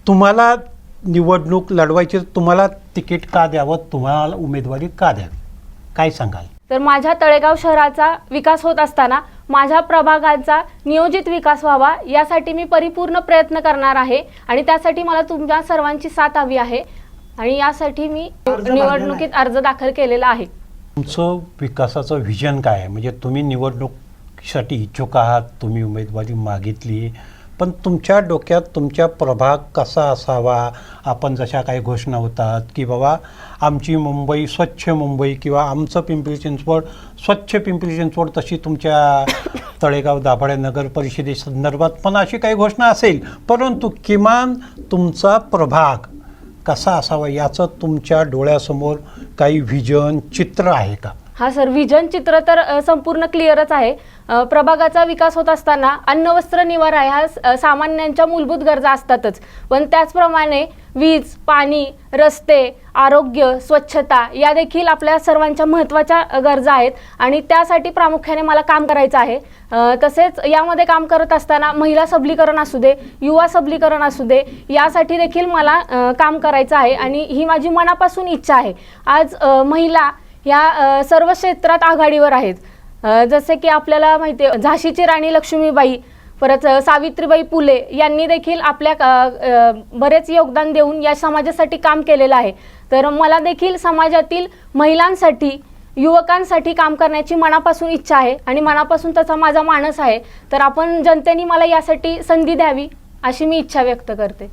तुम्हाला निवडणूक लढवायची, तुम्हाला तिकीट का द्यावं, तुम्हाला उमेदवारी का द्यावी, काय सांगाल? तर माझ्या तळेगाव शहराचा विकास होत असताना माझ्या प्रभागाचा नियोजित विकास व्हावा यासाठी मी परिपूर्ण प्रयत्न करणार आहे आणि त्यासाठी मला तुमच्या सर्वांची साथ हवी आहे आणि यासाठी मी निवडणुकीत अर्ज दाखल केलेला आहे. तुमचं विकासाचं व्हिजन काय आहे? म्हणजे तुम्ही निवडणुकीसाठी इच्छुक आहात, तुम्ही उमेदवारी मागितली, पण तुमच्या डोक्यात तुमच्या प्रभाग कसा असावा, आपण जशा काही घोषणा होतात की बाबा आमची मुंबई स्वच्छ मुंबई किंवा आमचं पिंपरी चिंचवड स्वच्छ पिंपरी चिंचवड, तशी तुमच्या तळेगाव दाभाडे नगर परिषदेसंदर्भात पण अशी काही घोषणा असेल, परंतु किमान तुमचा प्रभाग कसा असावा याचं तुमच्या डोळ्यासमोर काही व्हिजन चित्र आहे का? हा सर, विजन चित्र तर संपूर्ण क्लिअरच आहे. प्रभागाचा विकास होत असताना अन्न वस्त्र निवारा ह्या सामान्यांच्या मूलभूत गरजा असतातच, पण त्याचप्रमाणे वीज, पाणी, रस्ते, आरोग्य, स्वच्छता या देखील आपल्या सर्वांच्या महत्त्वाच्या गरजा आहेत आणि त्यासाठी प्रामुख्याने मला काम करायचं आहे. तसेच यामध्ये काम करत असताना महिला सबलीकरण असू दे, युवा सबलीकरण असू दे, यासाठी देखील मला काम करायचं आहे आणि ही माझी मनापासून इच्छा आहे. आज महिला या सर्व क्षेत्रात आघाडीवर आहेत. जसे की आपल्याला माहिती आहे, झाशीची राणी लक्ष्मीबाई, परत सावित्रीबाई फुले यांनी देखील आपल्या बरेच योगदान देऊन या समाजासाठी काम केलेलं आहे. तर मला देखील समाजातील महिलांसाठी, युवकांसाठी काम करण्याची मनापासून इच्छा आहे आणि मनापासून तसा माझा मानस आहे. तर आपण जनतेने मला यासाठी संधी द्यावी अशी मी इच्छा व्यक्त करते.